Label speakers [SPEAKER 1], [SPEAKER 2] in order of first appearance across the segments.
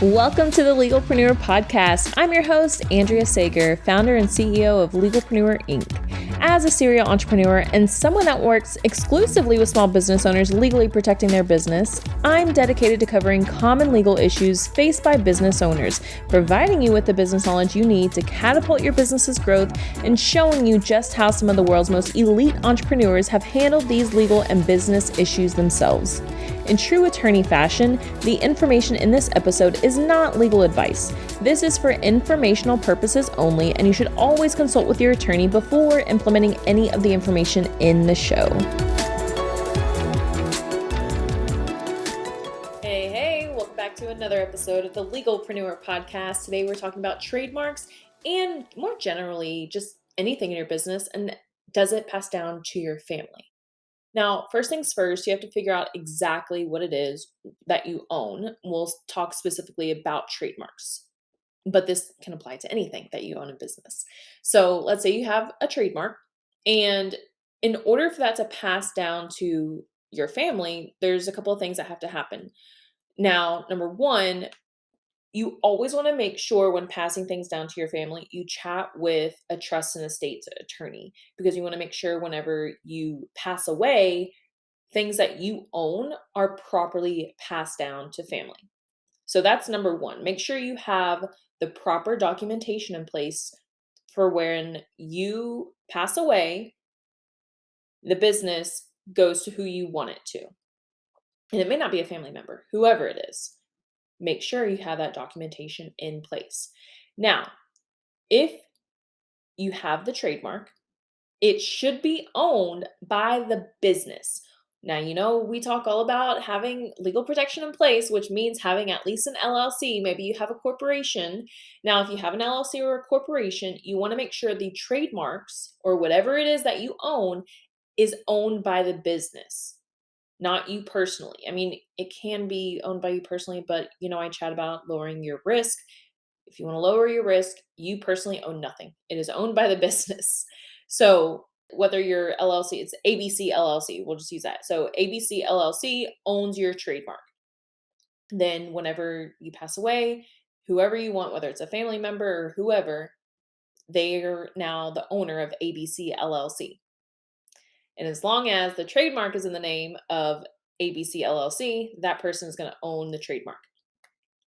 [SPEAKER 1] Welcome to the Legalpreneur Podcast. I'm your host, Andrea Sager, founder and CEO of Legalpreneur Inc. As a serial entrepreneur and someone that works exclusively with small business owners legally protecting their business, I'm dedicated to covering common legal issues faced by business owners, providing you with the business knowledge you need to catapult your business's growth and showing you just how some of the world's most elite entrepreneurs have handled these legal and business issues themselves. In true attorney fashion, the information in this episode is not legal advice. This is for informational purposes only, and you should always consult with your attorney before implementing any of the information in the show. Hey, welcome back to another episode of the Legalpreneur Podcast. Today we're talking about trademarks and more generally, just anything in your business, and does it pass down to your family? Now, first things first, you have to figure out exactly what it is that you own. We'll talk specifically about trademarks, but this can apply to anything that you own in business. So let's say you have a trademark, and in order for that to pass down to your family, there's a couple of things that have to happen. Now, number one, you always want to make sure when passing things down to your family, you chat with a trust and estates attorney, because you want to make sure whenever you pass away, things that you own are properly passed down to family. So that's number one. Make sure you have the proper documentation in place for when you pass away, the business goes to who you want it to. And it may not be a family member, whoever it is. Make sure you have that documentation in place. Now, if you have the trademark, it should be owned by the business. Now, we talk all about having legal protection in place, which means having at least an LLC. Maybe you have a corporation. Now, if you have an LLC or a corporation, you want to make sure the trademarks or whatever it is that you own is owned by the business, not you personally. I mean, it can be owned by you personally, but I chat about lowering your risk. If you want to lower your risk, you personally own nothing. It is owned by the business. So whether your LLC, it's ABC LLC, we'll just use that. So ABC LLC owns your trademark. Then whenever you pass away, whoever you want, whether it's a family member or whoever, they're now the owner of ABC LLC. And as long as the trademark is in the name of ABC LLC, that person is going to own the trademark.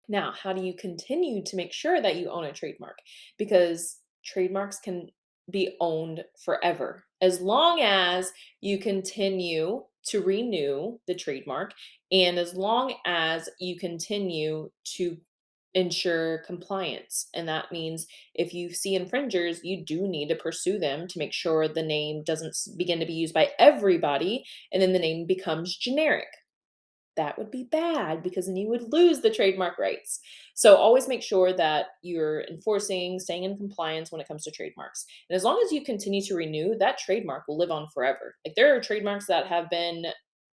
[SPEAKER 1] Now, how do you continue to make sure that you own a trademark? Because trademarks can be owned forever as long as you continue to renew the trademark and as long as you continue to ensure compliance. And that means if you see infringers, you do need to pursue them to make sure the name doesn't begin to be used by everybody and then the name becomes generic. That would be bad because then you would lose the trademark rights. So always make sure that you're enforcing, staying in compliance when it comes to trademarks. And as long as you continue to renew, that trademark will live on forever. Like there are trademarks that have been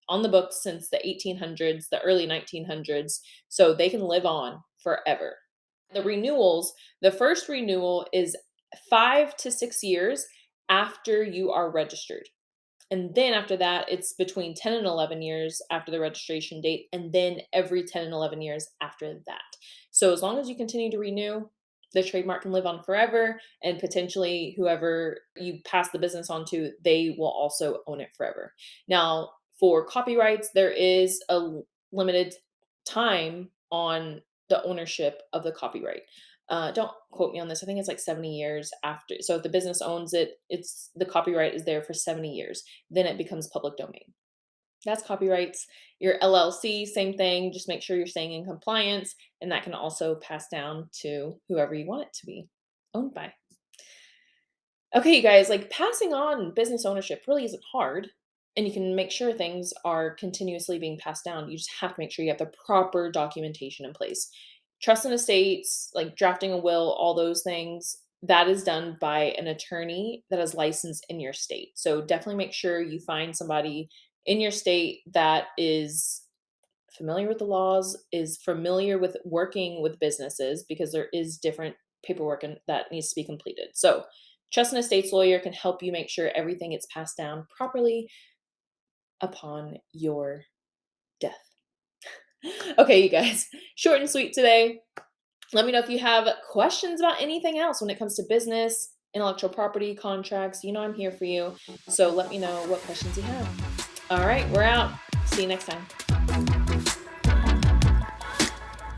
[SPEAKER 1] on the books since the 1800s, the early 1900s, so they can live on forever. The renewals, the first renewal is 5 to 6 years after you are registered. And then after that, it's between 10 and 11 years after the registration date, and then every 10 and 11 years after that. So as long as you continue to renew, the trademark can live on forever, and potentially whoever you pass the business on to, they will also own it forever. Now, for copyrights, there is a limited time on the ownership of the copyright. Don't quote me on this. I think it's like 70 years after. So if the business owns it, it's the copyright is there for 70 years. Then it becomes public domain. That's copyrights. Your LLC, same thing. Just make sure you're staying in compliance, and that can also pass down to whoever you want it to be owned by. Okay, you guys, like passing on business ownership really isn't hard, and you can make sure things are continuously being passed down. You just have to make sure you have the proper documentation in place. Trust and estates, like drafting a will, all those things, that is done by an attorney that is licensed in your state. So definitely make sure you find somebody in your state that is familiar with the laws, is familiar with working with businesses, because there is different paperwork that needs to be completed. So trust and estates lawyer can help you make sure everything gets passed down properly upon your Death. Okay, you guys, short and sweet today. Let me know if you have questions about anything else when it comes to business, intellectual property, contracts. You know I'm here for you. So let me know what questions you have. All right, we're out. See you next time.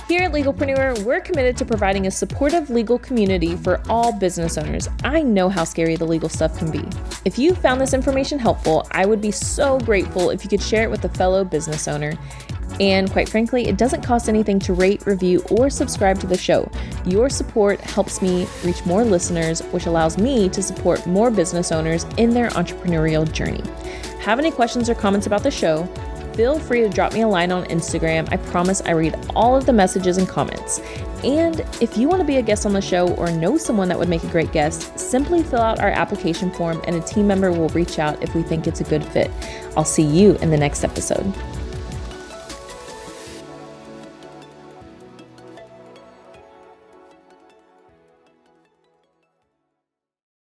[SPEAKER 1] Here at Legalpreneur, we're committed to providing a supportive legal community for all business owners. I know how scary the legal stuff can be. If you found this information helpful, I would be so grateful if you could share it with a fellow business owner. And quite frankly, it doesn't cost anything to rate, review, or subscribe to the show. Your support helps me reach more listeners, which allows me to support more business owners in their entrepreneurial journey. Have any questions or comments about the show? Feel free to drop me a line on Instagram. I promise I read all of the messages and comments. And if you want to be a guest on the show or know someone that would make a great guest, simply fill out our application form and a team member will reach out if we think it's a good fit. I'll see you in the next episode.